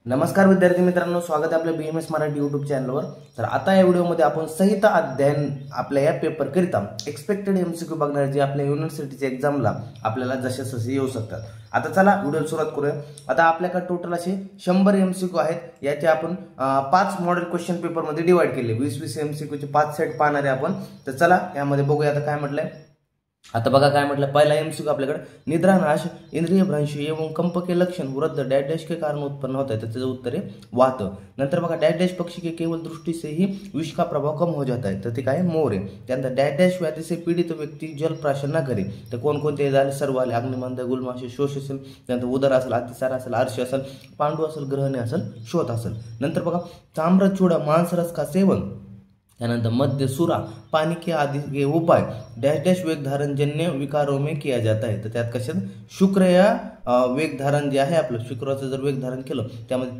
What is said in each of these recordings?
नमस्कार विद्यार्थी मित्रांनो, स्वागत आहे आपल्या BMS मराठी यूट्यूब चॅनलवर। तर आता या व्हिडिओमध्ये आपण संहिता अध्ययन आपल्या या पेपर करिता एक्सपेक्टेड MCQ बघणार, जे आपल्या युनिव्हर्सिटीच्या एक्झामला आपल्याला जसे येऊ शकतात। आता चला व्हिडिओ सुरुवात करूया। आता आपल्याकडे टोटल असे 100 MCQ आहेत। याचे आपण 5 मॉडेल क्वेश्चन पेपर मध्ये डिवाइड केले। 20-20 MCQ चे 5 सेट पाहणार आहे आपण। तर चला यामध्ये बघूया आता काय म्हटलंय। आता बघा काय म्हटलं, पहिला MCQ आपल्याकडे निद्रानाश इंद्रिय भ्रंश एवं कंप के लक्षण वृद्ध डैश डैश के कारण उत्पन्न होता है, तो त्याचं उत्तर आहे वात। नंतर बघा डैश डैश पक्षी के केवल दृष्टि से ही विष का प्रभाव कम हो जाता है, तर ते काय मोर आहे। त्यानंतर डैश डैश व्याधि से पीडित व्यक्ती जल प्राशन न करे, तर कोणकोणते झाले, सर्व आले, अग्निमंद, गुलमाशी, शोष असेल, त्यानंतर उदर असेल, अतिसार असेल, अर्श असेल, पांडू असेल, ग्रहणे असेल, शोथ असेल। नंतर बघा ताम्रचूड़ा मांसरस का सेवन, त्यानंतर मध्य सुरा पानी के आदि के उपाय डैश डैश वेग धारण जन्य विकारों में किया जाता है, तर त्यात कशात शुक्र या वेग धारण जे आहे आपलं शुक्राचं जर वेग धारण केलं त्यामध्ये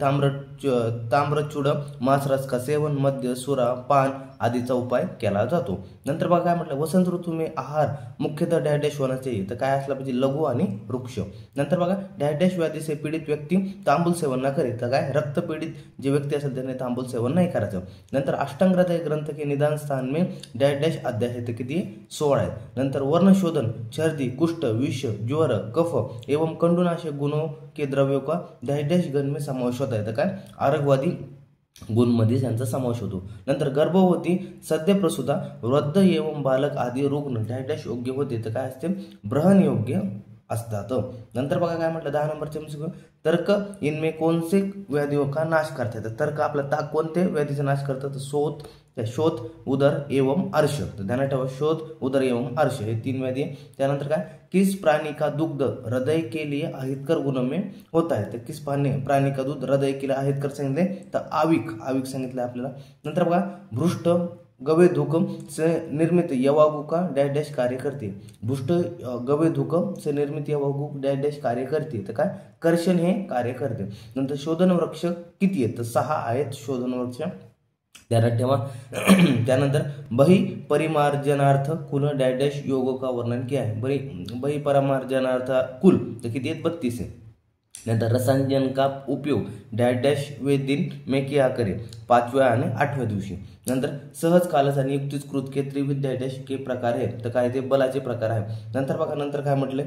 ताम्रचूड़ मांसरस का सेवन मध्य सुरा पान आदीचा उपाय केला जातो। नंतर बघा काय म्हटलं, वसंत ऋतू में आहार मुख्यतः डैश डैश होना चाहिए, तर काय असला पाहिजे, लघु आणि वृक्ष। नंतर बघा डैश डैश व्याधी से पीडित व्यक्ती तांबूल सेवन न करे, तर काय रक्त पीडित जे व्यक्ती असेल त्याने तांबूल सेवन नाही करायचं। नंतर अष्टांग हृदय ग्रंथ के निदान स्थान में डैश डैश अध्याय है, तर किती 16 आहेत। नंतर वर्ण शोधन छर्दी कुष्ठ विष ज्वर कफ एवं कंडुनाशक गुणों के द्रव्यों का डैश डैश गण में समावेश होता है, तर काय आरोग्यवादी गुण मध्ये त्यांचा समावेश होतो। नंतर गर्भवती सद्य प्रसूता वृद्ध एवं बालक आदि रुग्ण डैश डैश योग्य होते, तर काय असते ब्रहण योग्य असतात। नंतर बघा काय म्हटलं 10 नंबरचे MCQ, तर्क इनमें कौन से व्याधियों का नाश करते हैं, तर तर्क आपला ताक कोणते व्याधीचा नाश करतात, शोथ उदर एवं अर्श, तर ध्यानात ठेवा शोथ उदर एवं अर्श हे 3 व्याधी आहे। त्यानंतर काय किस प्राणी का दुग्ध हृदय के लिए अहितकर गुणों में होता है, तर किस प्राणी का दूध हृदय के लिए अहितकर सांगितले, तर आविक सांगितलं आपल्याला। नंतर बघा भ्रुष्ट गवेधुक से निर्मित यवागु का डैश डैश कार्य करते, भ्रुष्ट गवेधुक से निर्मित यवागु डैश डैश कार्य करते, तर काय कर्षण हे कार्य करते। नंतर शोधन वृक्ष किती आहेत, तर 6 आहेत शोधन वृक्ष, ध्यानात ठेवा। त्यानंतर बही परिमार्जनार्थ कुल डैश डैश योगों का वर्णन किया है, बही परिमार्जनार्थ कुल तर किती आहेत 32 आहे। नंतर रसायन का उपयोग डैश डैश वे दिन में किया करे, 5व्या आणि 8व्या दिवशी। नंतर सहज कालस आणि युक्तिकृत के त्रिविध डैश डैश के प्रकार आहे, तर काय ते बलाचे प्रकार आहे। नंतर बघा नंतर काय म्हटले,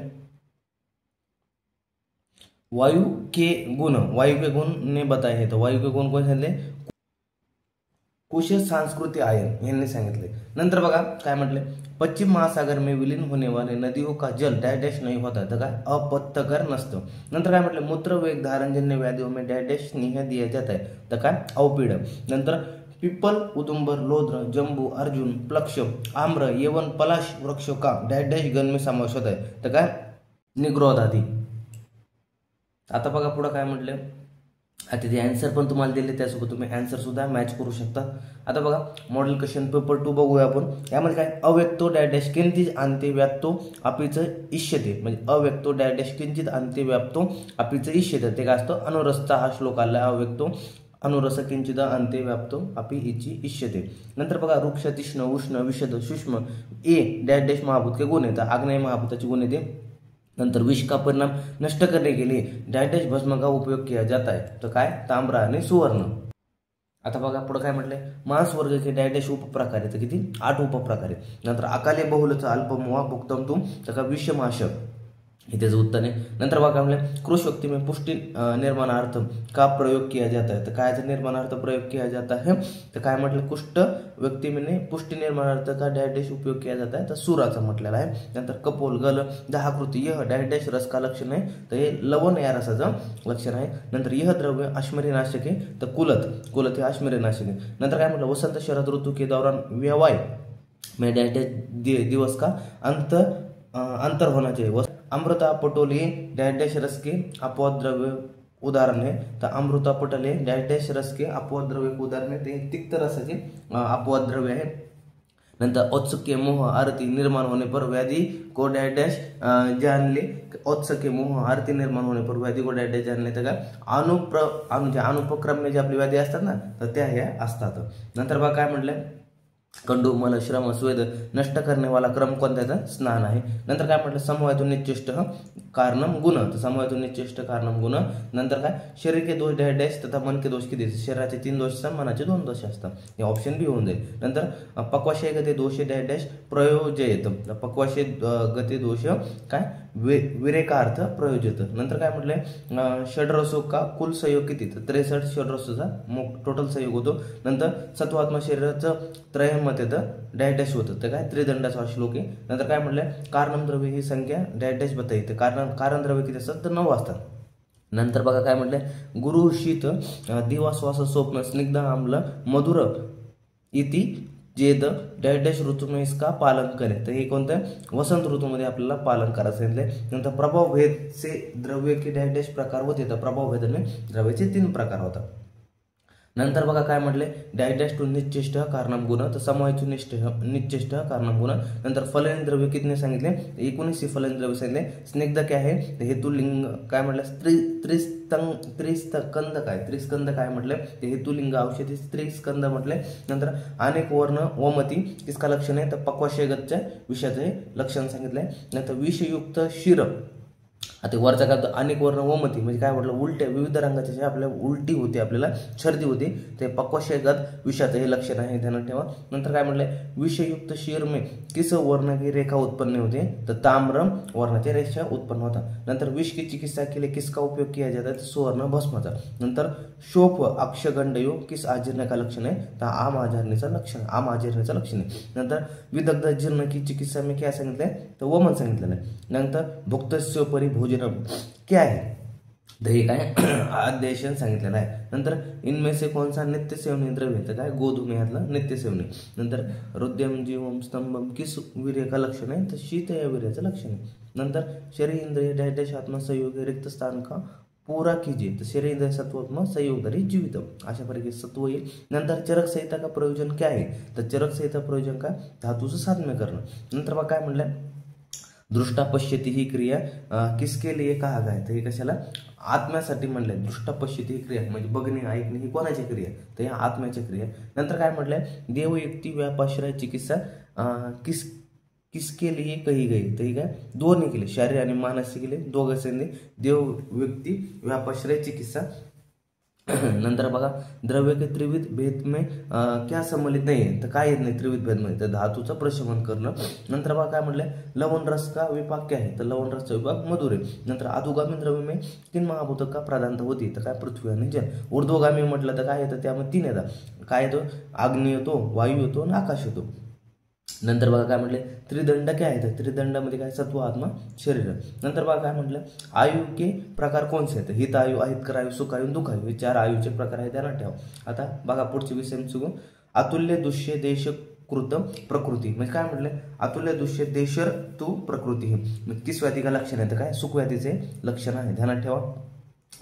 वायु के गुण ने बताए हैं, तर वायु के गुण कोण सांगितले, कुश संस्कृती आयन यांनी सांगितले। नंतर बघा काय म्हटले, पश्चिम महासागर में विलीन होने वाले नदियों का जल डैश डैश नहीं होता, तर काय अपत्यकर नसतं। नंतर काय म्हटले, मूत्र वेग धारणजन्य व्याधियों में डैश डैश स्नेह दिया जाता है, तर काय अवपीड। नंतर पिपल उदुंबर लोद्र जंबू अर्जुन प्लक्ष आम्र यवन पलाश वृक्ष का डैश डैश गण में समावेश होता है, तर काय निग्रोध आदि। आता बघा पुढे काय म्हटले, आता ते आन्सर पण तुम्हाला दिले, त्यासोबत तुम्ही आन्सर सुद्धा मॅच करू शकता। आता बघा मॉडेल क्वेश्चन पेपर 2 बघूया आपण। यामध्ये काय अव्यक्तो डैश डैश किंचित अंते व्याप्तो अपिच इष्यते, म्हणजे अव्यक्तो डैश डैश किंचित अंते व्याप्तो अपिच इष्यते, ते काय असतं अनुरसचा हा श्लोक आला, अव्यक्तो अनुरस किंचित अंते व्याप्तो अपि इची इष्यते। नंतर बघा वृक्ष तीक्ष्ण उष्ण विशद सूक्ष्म ए डैश डैश महाभूत के गुण येतात, आग्नेय महाभूताचे गुण येते। नंतर विष का परिणाम नष्ट करने के लिए डैश डैश भस्म का उपयोग किया जाता है, तर काय तांबरा आणि सुवर्ण। आता बघा पुढे काय म्हटलंय, मांस वर्ग के डैश डैश उपप्रकार आहे, तर किती 8 उपप्रकार आहे। नंतर अकाले बहुलच अल्पमुआ भुक्तम तुम, तर का विषमाशक हे त्याचं उत्तर आहे। नंतर बघा म्हणले क्रुश व्यक्ति में पुष्टि निर्माणार्थ का प्रयोग किया जाता है, तर कायचा निर्माणार्थ प्रयोग किया जाता है, तर काय म्हटलं कुष्ठ व्यक्ति में पुष्टि निर्माणार्थ का डैश डैश उपयोग किया जाता है, तर सुराचा म्हटलेला आहे। नंतर कपोल गल दहाकृती यह डैश डैश रस का लक्षण आहे, तर हे लवण या रसाचं लक्षण आहे। नंतर यह द्रव्य अश्मरीनाशक आहे, तर कुलत हे अश्मरीनाशक आहे। नंतर काय म्हटलं वसंत शरद ऋतु के दौरान व्यवहाय में डैश डैश दिवस का अंतर होना चाहिए। अमृता पटोले डैश डैश रस के अपवाद द्रव्य उदाहरण है, तर अमृता पटोले डैश डैश रस के अपवाद द्रव्य उदाहरण आहे, ते तिक्त रसाचे अपवाद द्रव्य आहे। नंतर औत्सुक्य मोह आरती निर्माण होने पर व्याधि को डैश डैश जान ले, औत्सुक्य मोह आरती निर्माण होने पर व्याधि को डैश डैश जान ले, तर काय अनुपक्रम जे आपली व्याधी असतात ना, तर त्या ह्या असतात। नंतर बघा काय म्हटलंय, कंडू मल श्रम स्वेद नष्ट करने वाला क्रम कोणता आहे? स्नान आहे. नंतर काय म्हटलं समवायतून निश्चेष्ट कारणम गुण, तर समवायतून निश्चेष्ट कारणम गुण. नंतर काय शरीर के दोष डॅश डॅश तथा मन के दोष किती? शरीराचे 3 दोष असतात, मनाचे 2 दोष असतात. हे ऑप्शन बी होऊन जाईल. नंतर पक्वाशय गते दोष डॅश डॅश प्रयोजयत, पक्वाशय गते दोष काय विरेकार्थ प्रयोजित. नंतर काय म्हटलंय षड्रसो का कुल संयोग किती? तर 63 षड्रसोचा टोटल संयोग होतो. नंतर सत्वात्मा शरीराचं त्रयमत येतं डॅश डॅश होतं, तर काय त्रिदंडाचा श्लोक आहे. नंतर काय म्हटलंय कारणम द्रव्य ही संख्या डॅश डॅश बता येते, कारण द्रव्य किती असतात? तर 9 असतात. नंतर बघा काय म्हटलंय गुरु शीत दिवा श्वास स्वप्न स्निग्ध आम्ल मधुर इति जेद डॅश डॅश ऋतू में इसका पालन करे, तर हे कोणतं? वसंत ऋतूमध्ये आपल्याला पालन करायचं आहे. नंतर प्रभाव भेद से द्रव्य के डॅश डॅश प्रकार होते, तर प्रभाव भेदाने द्रव्याचे 3 प्रकार होतात. नंतर बघा काय म्हटले डॅश डॅश टू निश्चेष्ट कारणम गुण, तर समवायचू निश्चेष्ट कारणम गुण. नंतर फलन द्रव्य कितने सांगितले? 19 फलन द्रव्य सांगितले. स्निग्ध काय आहे? तर हेतुलिंग काय म्हटलं? त्रिस्कंद काय म्हटलं? ते हेतुलिंग औषधी त्रिस्कंद म्हटले. नंतर अनेक वर्ण वमती किसका लक्षण आहे? तर पक्वाशयगतच्या विषयाचं हे लक्षण सांगितलंय. नंतर विषयुक्त शिर, आता वरचा काय अनेक वर्ण वमती म्हणजे काय म्हटलं? उलट्या विविध रंगाच्या जे आपल्याला उलटी होते, आपल्याला छर्दी होते, ते पक्वाशयगत विषयाचं हे लक्षण आहे, ध्यानात ठेवा. नंतर काय म्हटलंय विषयुक्त शिर में किस वर्ण की रेखा उत्पन्न होते? तर ताम्र वर्णाच्या रेषा उत्पन्न होतात. नंतर विष की चिकित्सा के लिए किसका उपयोग किया जाता है? सुवर्ण भस्माचा. नंतर शोफ अक्षगंडयो किस आजीर्ण का लक्षण आहे? तर आम आजीर्णीचं लक्षण आहे. नंतर विदग्ध जीर्ण की चिकित्सा में क्या सांगितलंय? तर वमन सांगितलेलं आहे. नंतर भुक्तस्योपरी भोजन क्या आहे? दही काय आदेशन सांगितलेलं आहे. नंतर इनमें से कौन सा नित्य सेवनीय द्रव्य? तर काय गोधूम यातलं नित्य सेवनीय. नंतर हृदयम जीवम स्तंभम किस वीर्य का लक्षण आहे? तर शीत या वीर्याचं लक्षण आहे. नंतर शरीर इंद्रिय डॅश डॅश आत्मा संयोग रिक्त स्थान का पूरा कीजिए, तर शरीर इंद्रिय सत्वात्मा संयोगरी जीवितम, अशा प्रकारे सत्व येईल. नंतर चरक संहिता का प्रयोजन काय आहे? तर चरक संहिता प्रयोजन काय? धातूचं साधम्य करणं. नंतर बघा काय म्हणलंय दृष्टा पश्यती ही क्रिया किसके लिए कहा गया? तर हे कशाला? आत्म्यासाठी म्हणलंय. दृष्टा पश्यती ही क्रिया म्हणजे बघणे ऐकणे ही कोणाची क्रिया? तर या आत्म्याची क्रिया. नंतर काय म्हटलंय देवयुक्ती व्यापाश्रय चिकित्सा किसके लिए कही गई? तर ही काय दोन्ही केले, शारीरिक आणि मानसिक केले, दोघांचे देव व्यक्ती व्यापाश्रय चिकित्सा. नंतर बघा द्रव्य के त्रिविध भेद में क्या सम्मिलित नाही आहे? तर काय येत नाही त्रिविध भेद मध्ये? तर धातूचं प्रशमन करणं. नंतर बघा काय म्हटलंय लवण रस का विभाग क्या आहे? तर लवण रसचा विभाग मधुर आहे. नंतर अधोगामी द्रव्य में 3 महाभूत का प्राधान्य होती? तर काय पृथ्वी आणि जल. ऊर्ध्वगामी म्हटलं तर काय येतं? त्यामध्ये 3 येतात. काय येतो? अग्नी येतो, वायू येतो आणि आकाश येतो. नंतर बघा काय म्हटले त्रिदंड काय आहे? तर त्रिदंडामध्ये काय? सत्व आत्मा शरीर. नंतर बघा काय म्हटलं आयु के प्रकार कोणते आहेत? हित आयु, अहितकर आयु, सुख आयु, दुःख आयु, हे 4 आयुचे प्रकार आहेत, ध्यानात ठेवा. आता बघा पुढचे विषय चुकून अतुल्य दुष्य देश कृत प्रकृती म्हणजे काय म्हटलंय अतुल्य दुष्य देशर तू प्रकृती हे किस व्याधी का लक्षण आहे? तर काय सुख व्याधीचे लक्षण आहे, ध्यानात ठेवा.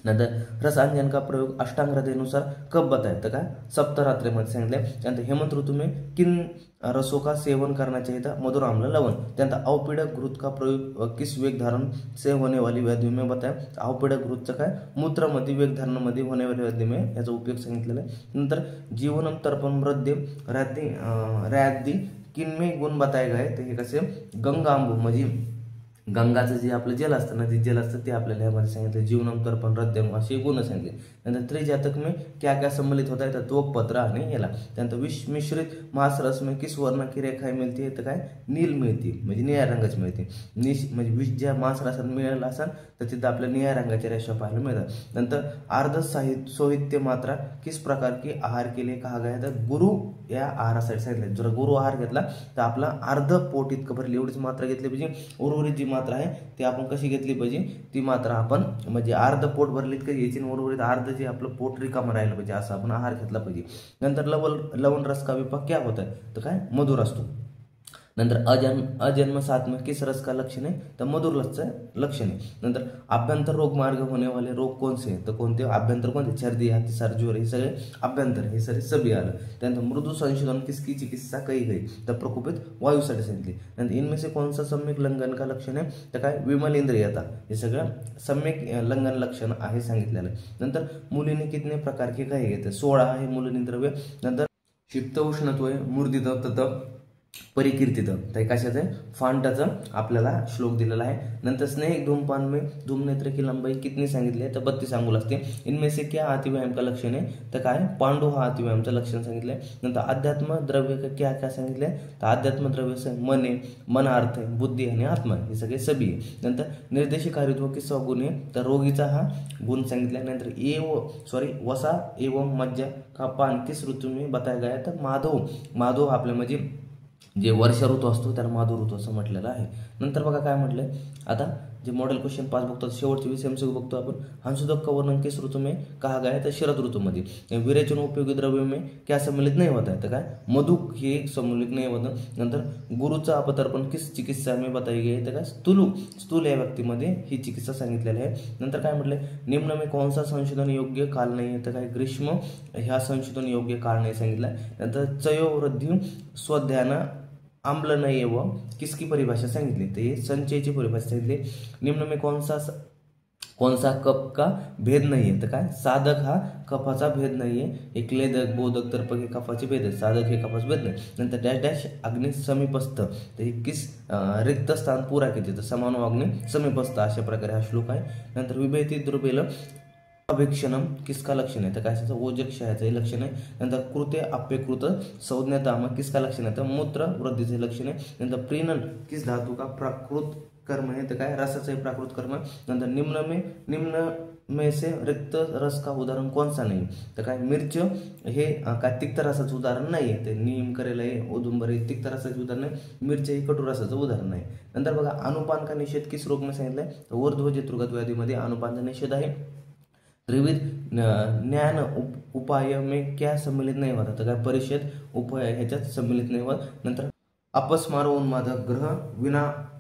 नंतर रसांजन का प्रयोग अष्टांग हृदयनुसार कब बताए? तर काय सप्तरात्रीमध्ये सांगितले. त्यानंतर हेमंत ऋतू में किन रसों का सेवन करना चाहिए था? मधुर आम्ल लवण. त्यानंतर अवपीडक घृत का प्रयोग किस वेग धारण से होने वाली व्याधी में बताया? अवपीडक घृतचं काय मूत्रामध्ये वेग धारणामध्ये होने वाली व्याधी में याचा उपयोग सांगितलेला आहे. नंतर जीवनम तर्पण मृद्य रॅद्दी किनमें गुण बताए गए? तर हे कसे गंगांबू म्हणजे गंगाचं जे आपलं जल असतं, नदीत जल असतं ते आपल्याला यामध्ये सांगितलं. जीवनम तर्पण रद्यम असे गुण सांगितले. नंतर त्रिजातक में क्या क्या सम्मिलित होता है? तर त्वक पत्र आणि याला. त्यानंतर विष मिश्रित मांसरस में किस वर्ण की रेखा मिळते? तर काय नील मिळते म्हणजे निळ्या रंगाची मिळते. म्हणजे विष ज्या मांसरसात मिळालं असेल तर तिथं आपल्या निळ्या रंगाच्या रेषा पाहायला मिळतात. नंतर अर्ध सोहित्य मात्रा किस प्रकार की आहार के लिए कहा गया? तर गुरु या आहारासाठी सांगितलं. जर गुरु आहार घेतला तर आपला अर्ध पोट इतकं भरली एवढीच मात्रा घेतली पाहिजे. उर्वरित जी मात्रा आहे ती आपण कशी घेतली पाहिजे? ती मात्रा आपण म्हणजे अर्ध पोट भरली इतकं घ्यायची, उर्वरित अर्ध जे आपलं पोट रिकामं राहिलं पाहिजे असं आपण आहार घेतला पाहिजे. नंतर लवण रस का विपाक क्या होता है? तर काय मधुर असतो. नंतर अजन्म साथ में किस रस का लक्षण आहे? तर मधुर रसचं लक्षण आहे. नंतर आभ्यंतर रोग मार्ग होने वाले रोग कौन से? तर कोणते आभ्यंतर कोणते? छर्दी, अतिसार, ज्वर, हे सगळे आभ्यंतर, हे सगळे सभी आलं. त्यानंतर मृदू संशोधन किसकी चिकित्सा कही गई? तर प्रकोपित वायूसाठी सांगितली. नंतर इनमें से कौन सा सम्यक लंघन का लक्षण आहे? तर काय विमल इंद्रियता, हे सगळं सम्यक लंघन लक्षण आहे सांगितलेलं. नंतर मुलीने कितने प्रकार के काही घेते? 16 आहे मुलीनी द्रव्य. नंतर क्षिप्त उष्णत्वय मूर्तित तत परिकीर्तित. तर कशाचं आहे, फांटाचं आपल्याला श्लोक दिलेला आहे. नंतर स्नेह धूमपान में धूमनेत्र की लंबाई कितनी सांगितली तर 32 अंगुल असते. इनमें से क्या अतिव्यायाम का लक्षण आहे तर काय पांडू हा अतिव्यायामचं लक्षण सांगितलंय. नंतर अध्यात्म द्रव्य का क्या क्या सांगितलंय तर अध्यात्म द्रव्य मन आहे, मन अर्थ आहे, बुद्धी आणि आत्मा हे सगळे सभी आहे. नंतर निर्देशिकारित्व किस्सा गुण आहे तर रोगीचा हा गुण सांगितलाय. नंतर वसा एवं मज्जा का पान किस ऋतू में बताया गया तर माधव आपल्या म्हणजे जे वर्षा ऋतू असतो त्याला माधव ऋतू असं म्हटलेलं आहे. नंतर बघा काय म्हटलंय, आता जे मॉडेल क्वेश्चन 5 बघतो शेवटचे 20 MCQ बघतो आपण. हंसुदक का वर्णन किस ऋतू में कहा गया तर शरद ऋतूमध्ये. विरेचन उपयोगी द्रव्य में क्या सम्मिलित नहीं होता है तर काय मधु हे सम्मिलित नाही होतं. नंतर गुरुचं अपतर्पण किस चिकित्सा में बताई गई तर काय स्थूल या व्यक्तीमध्ये ही चिकित्सा सांगितलेली आहे. नंतर काय म्हटलंय, निम्न में कौन सा संशोधन योग्य काल नाही आहे तर काय ग्रीष्म ह्या संशोधन योग्य काळ नाही सांगितलं. नंतर चयोवृद्धी स्वध्यान आम्ल नहीं व किसकी परिभाषा सांगितली तर हे संचयची परिभाषा सांगितली. निम्न में कौन सा कप का भेद नाही आहे तर काय साधक हा कफाचा भेद नाही आहे. एक लेदक बोधक तर्पक हे कफाचे भेद आहे, साधक हे कफाचा भेद नाही. नंतर डॅश डॅश अग्नि समीपस्थ तर हे किस रिक्त स्थान पुरा किती तर समान अग्नि समीपस्थ अशा प्रकारे हा श्लोक आहे. नंतर विभेती दुर्बेल अभिक्षणम किसका लक्षण आहे तर काय ओजक क्षयाचं लक्षण आहे. नंतर कृते अप्यकृत संज्ञाताम किसका लक्षण आहे तर मूत्र वृद्धीचे लक्षण आहे. नंतर प्रीणन किस धातु का प्राकृत कर्म आहे तर काय रसाचं प्राकृत कर्म. नंतर निम्न में से रिक्त रस का उदाहरण कौन सा नाही तर काय मिर्च हे काय तिक्त रसाचं उदाहरण नाही आहे. ते नियम करेल आहे औदुंबर हे तिक्त रसाचे उदाहरण आहे, मिरची हे कटू रसाचं उदाहरण आहे. नंतर बघा अनुपान का निषेध किस रोग में सांगितलंय तर ऊर्ध्वजत्रुगत व्याधीमध्ये अनुपानचा निषेध आहे. त्रिविध ज्ञान उपाय में क्या सम्मिलित नाही होता तर काय परिषद उपाय ह्याच्यात सम्मिलित नाही होत. नंतर अपस्मार उन्मादक ग्रह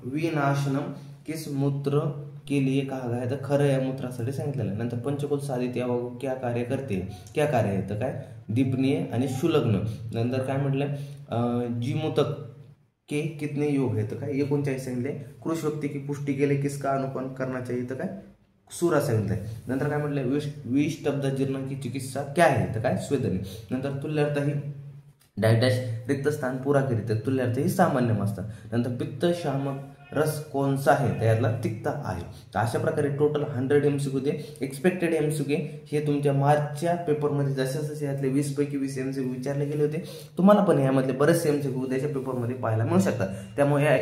विनाशनम किस मूत्र के लिए कहा गया तर खरं या मूत्रासाठी सांगितलेलं आहे. नंतर पंचकोल साधित या क्या कार्य करते क्या कार्य आहे तर काय दीपनीय आणि शुलग्न. नंतर काय म्हटलंय जीमुतक के कितने योग है तर काय 39 सांगितले. कृष व्यक्ती की पुष्टी केले किसका अनुपान करना चाहिए तर काय सुरा सांगितलंय. नंतर काय म्हटलंय विषटब्द जीर्ण की चिकित्सा क्या आहे तर काय स्वेदनी. नंतर तुल्यार्थ ही डॅश डॅश रिक्त स्थान पुरा करीत तर तुल्यार्थ ही सामान्य असतात. नंतर पित्त शामक रस कोणसा आहे तर यातला तिक्त आहे. तर अशा प्रकारे टोटल 100 MCQ दे एक्सपेक्टेड MCQ हे तुमच्या मार्चच्या पेपरमध्ये जसे जसे यातले 20 पैकी 20 MCQ विचारले गेले होते. तुम्हाला पण यामधले बरेचसे MCQ उद्याच्या पेपरमध्ये पाहायला मिळू शकतात. त्यामुळे या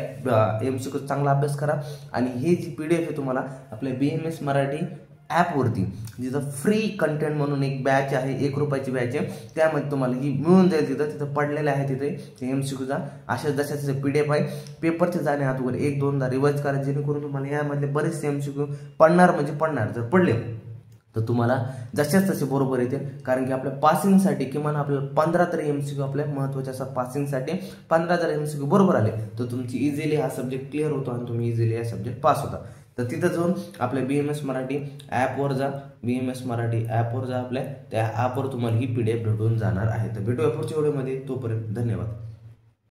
MCQ चांगला अभ्यास करा. आणि ही जी PDF आहे तुम्हाला आपल्या BMS मराठी ॲपवरती जिथं फ्री कंटेंट म्हणून एक बॅच आहे, 1 रुपयाची बॅच आहे, त्यामध्ये तुम्हाला ही मिळून जाईल. तिथं पडलेलं आहे तिथे MCQचा अशा जशाचे PDF आहे. पेपरचे जाणे अगोदर 1-2दा रिवाइज करा जेणेकरून तुम्हाला यामधले बरेचसे MCQ पडणार म्हणजे पडणार. जर पडले तर तुम्हाला जशाच तसे बरोबर येतील. कारण की आपल्या पासिंगसाठी किमान आपल्याला 15 तरी MCQ आपल्या महत्त्वाच्या असतात. पासिंगसाठी 15 जर MCQ बरोबर आले तर तुमची इझिली हा सब्जेक्ट क्लिअर होतो आणि तुम्ही इझिली हा सब्जेक्ट पास होता. तर तिथं जाऊन आपल्या BMS मराठी ॲपवर जा. BMS मराठी ॲपवर जा. आपल्या त्या ॲपवर तुम्हाला ही PDF भेटून जाणार आहे. तर भेटूया पुढच्या व्हिडिओमध्ये. तोपर्यंत धन्यवाद.